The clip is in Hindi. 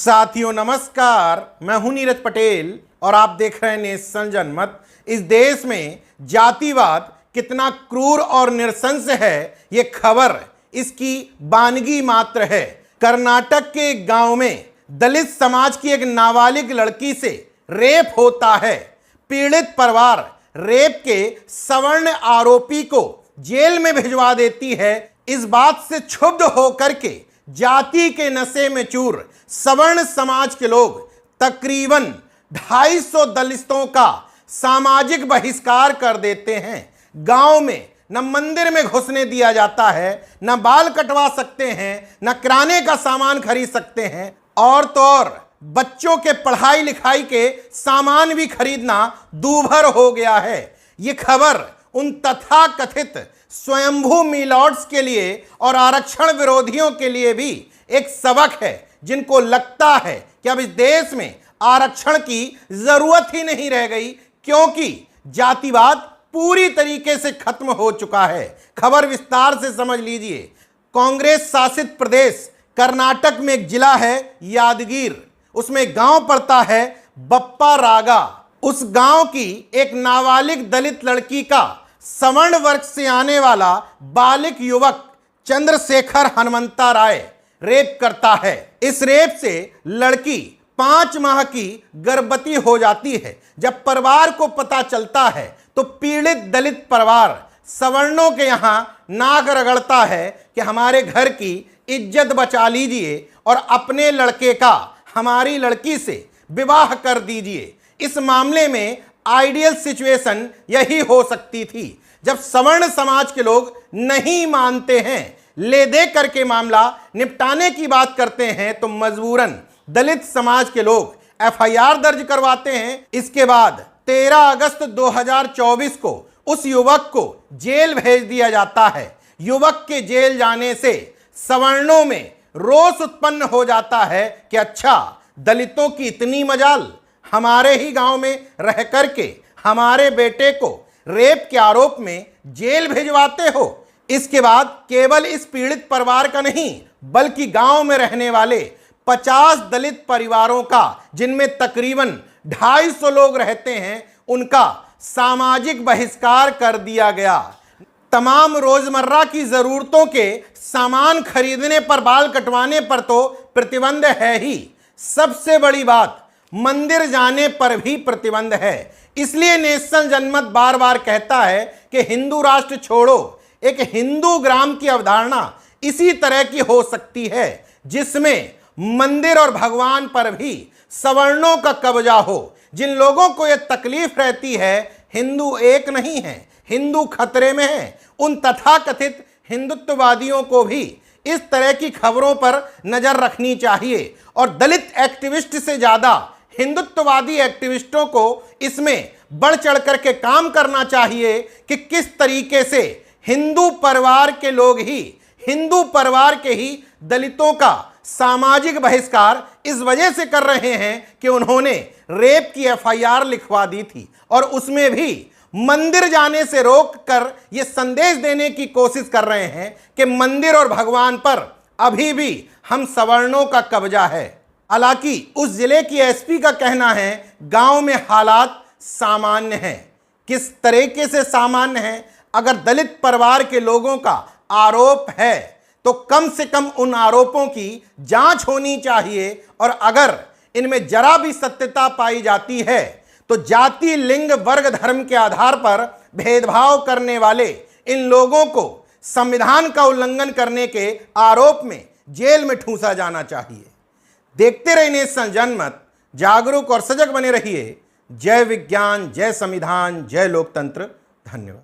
साथियों नमस्कार, मैं हूं नीरज पटेल और आप देख रहे हैं नेशन जनमत। इस देश में जातिवाद कितना क्रूर और नृशंस है, ये खबर इसकी बानगी मात्र है। कर्नाटक के एक गांव में दलित समाज की एक नाबालिग लड़की से रेप होता है। पीड़ित परिवार रेप के सवर्ण आरोपी को जेल में भिजवा देती है। इस बात से क्षुब्ध होकर के जाति के नशे में चूर सवर्ण समाज के लोग तकरीबन 250 दलितों का सामाजिक बहिष्कार कर देते हैं। गांव में न मंदिर में घुसने दिया जाता है, न बाल कटवा सकते हैं, न किराने का सामान खरीद सकते हैं, और तो और बच्चों के पढ़ाई लिखाई के सामान भी खरीदना दूभर हो गया है। ये खबर उन तथाकथित स्वयंभू मिलॉर्ड्स के लिए और आरक्षण विरोधियों के लिए भी एक सबक है, जिनको लगता है कि अब इस देश में आरक्षण की जरूरत ही नहीं रह गई, क्योंकि जातिवाद पूरी तरीके से खत्म हो चुका है। खबर विस्तार से समझ लीजिए। कांग्रेस शासित प्रदेश कर्नाटक में एक जिला है यादगीर, उसमें गांव पड़ता है बप्पा रागा। उस गांव की एक नाबालिग दलित लड़की का सवर्ण वर्ग से आने वाला बालिक युवक चंद्रशेखर हनुमंता राय रेप करता है। इस रेप से लड़की 5 माह की गर्भवती हो जाती है। जब परिवार को पता चलता है तो पीड़ित दलित परिवार सवर्णों के यहां नाक रगड़ता है कि हमारे घर की इज्जत बचा लीजिए और अपने लड़के का हमारी लड़की से विवाह कर दीजिए। इस मामले में आइडियल सिचुएशन यही हो सकती थी। जब सवर्ण समाज के लोग नहीं मानते हैं, ले दे करके मामला निपटाने की बात करते हैं, तो मजबूरन दलित समाज के लोग एफआईआर दर्ज करवाते हैं। इसके बाद 13 अगस्त 2024 को उस युवक को जेल भेज दिया जाता है। युवक के जेल जाने से सवर्णों में रोष उत्पन्न हो जाता है कि अच्छा, दलितों की इतनी मजाल, हमारे ही गांव में रह करके हमारे बेटे को रेप के आरोप में जेल भिजवाते हो। इसके बाद केवल इस पीड़ित परिवार का नहीं, बल्कि गांव में रहने वाले 50 दलित परिवारों का, जिनमें तकरीबन 250 लोग रहते हैं, उनका सामाजिक बहिष्कार कर दिया गया। तमाम रोजमर्रा की जरूरतों के सामान खरीदने पर, बाल कटवाने पर तो प्रतिबंध है ही, सबसे बड़ी बात मंदिर जाने पर भी प्रतिबंध है। इसलिए नेशन जनमत बार बार कहता है कि हिंदू राष्ट्र छोड़ो। एक हिंदू ग्राम की अवधारणा इसी तरह की हो सकती है, जिसमें मंदिर और भगवान पर भी सवर्णों का कब्जा हो। जिन लोगों को यह तकलीफ रहती है हिंदू एक नहीं है, हिंदू खतरे में है, उन तथाकथित हिंदुत्ववादियों को भी इस तरह की खबरों पर नजर रखनी चाहिए और दलित एक्टिविस्ट से ज्यादा हिंदुत्ववादी एक्टिविस्टों को इसमें बढ़ चढ़ करके काम करना चाहिए कि किस तरीके से हिंदू परिवार के लोग ही, हिंदू परिवार के ही दलितों का सामाजिक बहिष्कार इस वजह से कर रहे हैं कि उन्होंने रेप की एफआईआर लिखवा दी थी और उसमें भी मंदिर जाने से रोक कर यह संदेश देने की कोशिश कर रहे हैं कि मंदिर और भगवान पर अभी भी हम सवर्णों का कब्जा है। हालांकि उस जिले की एसपी का कहना है गांव में हालात सामान्य हैं। किस तरीके से सामान्य हैं? अगर दलित परिवार के लोगों का आरोप है तो कम से कम उन आरोपों की जांच होनी चाहिए, और अगर इनमें जरा भी सत्यता पाई जाती है तो जाति, लिंग, वर्ग, धर्म के आधार पर भेदभाव करने वाले इन लोगों को संविधान का उल्लंघन करने के आरोप में जेल में ठूंसा जाना चाहिए। देखते रहिए नेशन जनमत, जागरूक और सजग बने रहिए। जय विज्ञान, जय संविधान, जय लोकतंत्र। धन्यवाद।